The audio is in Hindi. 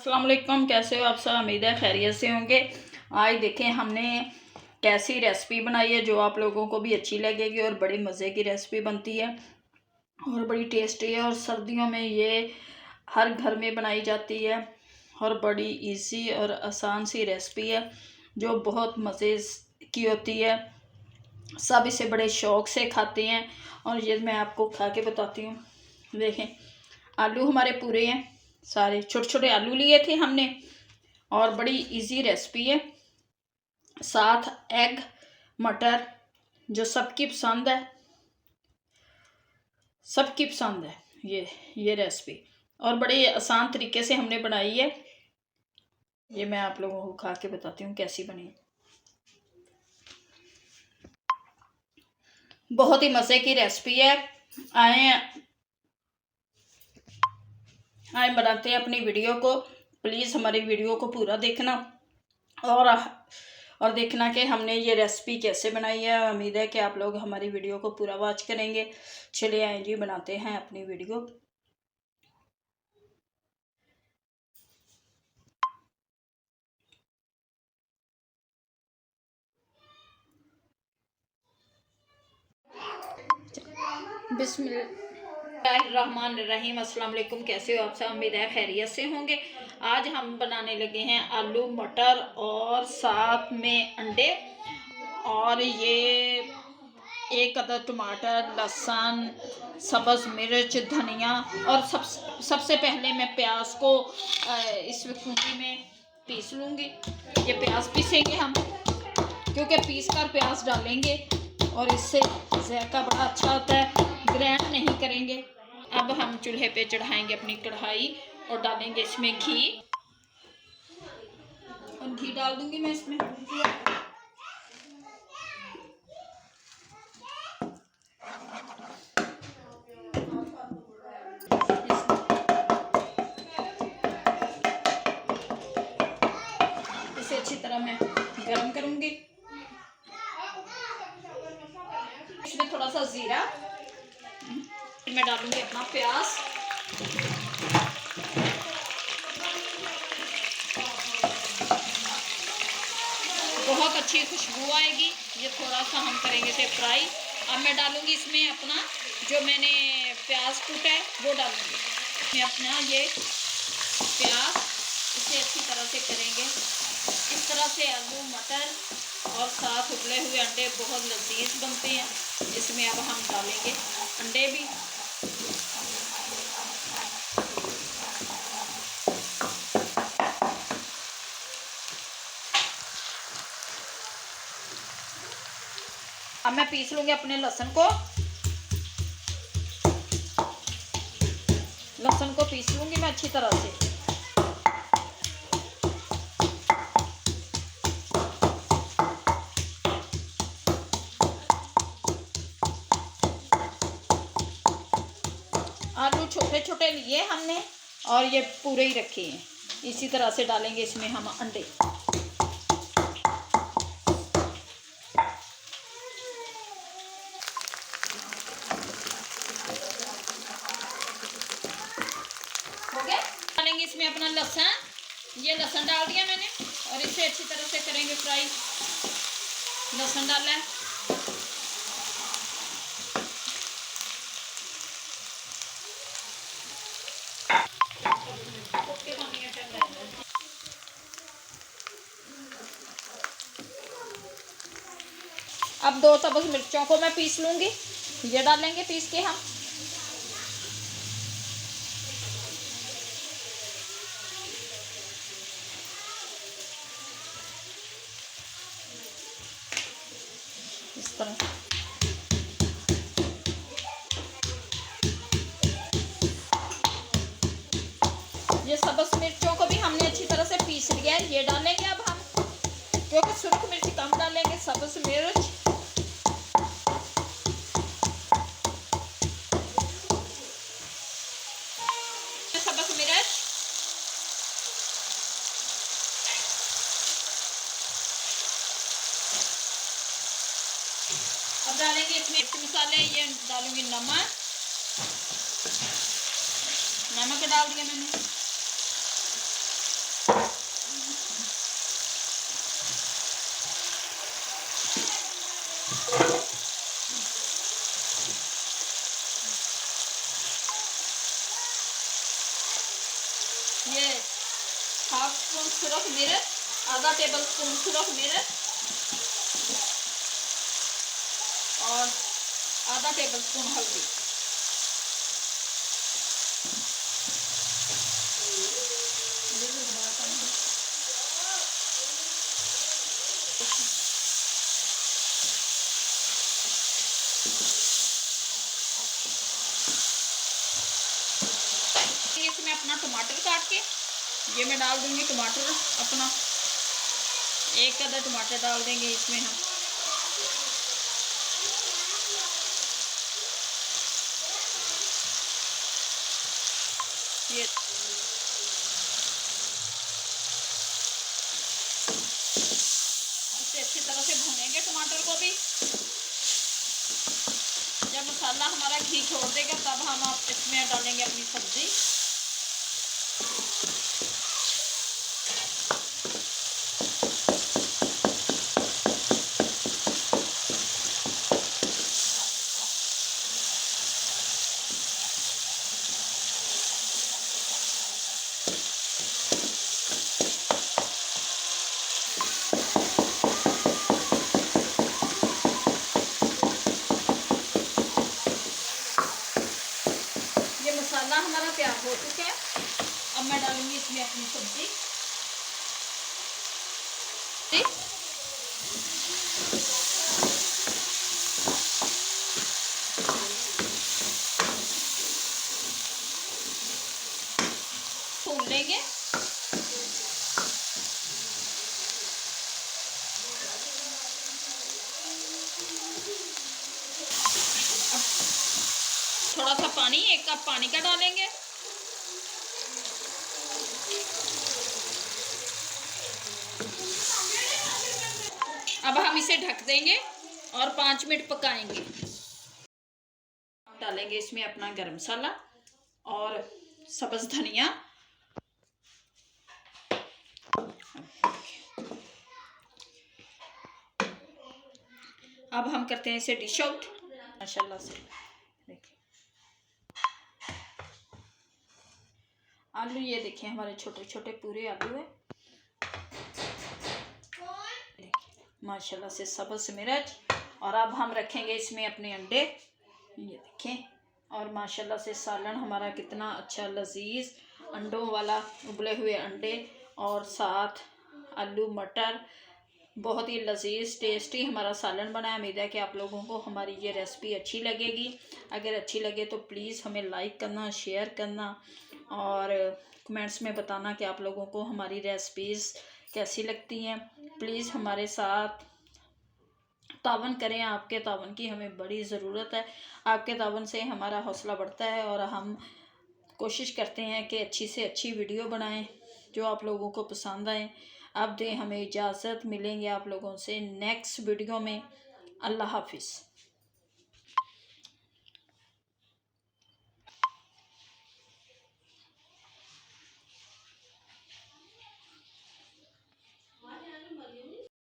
अस्सलाम वालेकुम, कैसे हो आप सब। उम्मीद है खैरियत से होंगे। आज देखें हमने कैसी रेसिपी बनाई है जो आप लोगों को भी अच्छी लगेगी और बड़ी मज़े की रेसिपी बनती है और बड़ी टेस्टी है। और सर्दियों में ये हर घर में बनाई जाती है और बड़ी इजी और आसान सी रेसिपी है जो बहुत मज़े की होती है। सब इसे बड़े शौक़ से खाते हैं और ये मैं आपको खा के बताती हूँ। देखें, आलू हमारे पूरे हैं, सारे छोटे छोटे आलू लिए थे हमने और बड़ी इजी रेसिपी है। साथ एग मटर जो सबकी पसंद है, सबकी पसंद है ये रेसिपी और बड़े आसान तरीके से हमने बनाई है। ये मैं आप लोगों को खा के बताती हूँ कैसी बनी। बहुत ही मज़े की रेसिपी है। आए बनाते हैं अपनी वीडियो को। प्लीज़ हमारी वीडियो को पूरा देखना और देखना कि हमने ये रेसिपी कैसे बनाई है। उम्मीद है कि आप लोग हमारी वीडियो को पूरा वॉच करेंगे। चलिए आए जी, बनाते हैं अपनी वीडियो। बिस्मिल्लाहिर्रहमानिर्रहीम। अस्सलाम वालेकुम, कैसे हो आप सब। उम्मीद है खैरियत से होंगे। आज हम बनाने लगे हैं आलू मटर और साथ में अंडे और ये एक अदद टमाटर, लहसुन, सब्ज़ मिर्च, धनिया और सबसे पहले मैं प्याज को इस खूंटी में पीस लूँगी। ये प्याज पीसेंगे हम क्योंकि पीस कर प्याज डालेंगे और इससे जायका बड़ा अच्छा होता है, ग्राइंड नहीं करेंगे। अब हम चूल्हे पे चढ़ाएंगे अपनी कढ़ाई और डालेंगे इसमें घी और घी डाल दूंगी मैं इसमें। इसे अच्छी तरह मैं गरम करूंगी। इसमें थोड़ा सा जीरा, मैं डालूंगी अपना प्याज, बहुत अच्छी खुशबू आएगी। ये थोड़ा सा हम करेंगे इसे फ्राई। अब मैं डालूंगी इसमें अपना जो मैंने प्याज कूटा है वो डालूंगी। मैं अपना ये प्याज इसे अच्छी तरह से करेंगे। इस तरह से आलू मटर और साथ उबले हुए अंडे बहुत लजीज बनते हैं। इसमें अब हम डालेंगे अंडे भी। अब मैं पीस लूंगी अपने लहसुन को पीस लूंगी मैं अच्छी तरह से। आलू छोटे छोटे लिए हमने और ये पूरे ही रखे हैं। इसी तरह से डालेंगे इसमें हम अंडे। हो गया। डालेंगे इसमें अपना लहसुन, ये लहसुन डाल दिया मैंने और इसे अच्छी तरह से करेंगे फ्राई। लहसुन डाला है, अब 2 सब्ज़ मिर्चों को मैं पीस लूंगी। ये डालेंगे पीस के हम। इस तरह ये सब्ज़ मिर्चों को भी हमने अच्छी तरह से पीस लिया है। ये डालेंगे अब हम, क्योंकि सुर्ख मिर्च कम डालेंगे। सब्ज़ मिर्च, सब्ज़ मिर्च, अब डालेंगे इसमें मसाले। ये डालूंगी नमक डाल दिया मैंने। हाफ स्पून सुरख मिर्च, आधा टेबल स्पून सुरख मिर्च और आधा टेबल स्पून हल्दी। इसमें अपना टमाटर काट के ये मैं डाल दूंगी। टमाटर अपना एक आधा टमाटर डाल देंगे इसमें हम। ये इसे अच्छी तरह से भूनेंगे टमाटर को भी। जब मसाला हमारा घी छोड़ देगा तब हम इसमें डालेंगे अपनी सब्जी। मसाला हमारा तैयार हो चुका है। अब मैं डालूंगी इसमें अपनी सब्जी। भून लेंगे। थोड़ा सा पानी, 1 कप पानी का डालेंगे। अब हम इसे ढक देंगे और 5 मिनट पकाएंगे। डालेंगे इसमें अपना गरम मसाला और सब्ज़ धनिया। अब हम करते हैं इसे डिश आउट माशाल्लाह से। देखिए आलू, ये देखिए हमारे छोटे छोटे पूरे आलू है माशाल्लाह से, सब्ज़ मिर्च। और अब हम रखेंगे इसमें अपने अंडे, ये देखें। और माशाल्लाह से सालन हमारा कितना अच्छा लजीज अंडों वाला, उबले हुए अंडे और साथ आलू मटर, बहुत ही लजीज टेस्टी हमारा सालन बना है। उम्मीद है कि आप लोगों को हमारी ये रेसिपी अच्छी लगेगी। अगर अच्छी लगे तो प्लीज़ हमें लाइक करना, शेयर करना और कमेंट्स में बताना कि आप लोगों को हमारी रेसिपीज़ कैसी लगती हैं। प्लीज़ हमारे साथ तावन करें। आपके तावन की हमें बड़ी ज़रूरत है। आपके तावन से हमारा हौसला बढ़ता है और हम कोशिश करते हैं कि अच्छी से अच्छी वीडियो बनाएं जो आप लोगों को पसंद आए। अब दें हमें इजाज़त, मिलेंगे आप लोगों से नेक्स्ट वीडियो में। अल्लाह हाफिज़।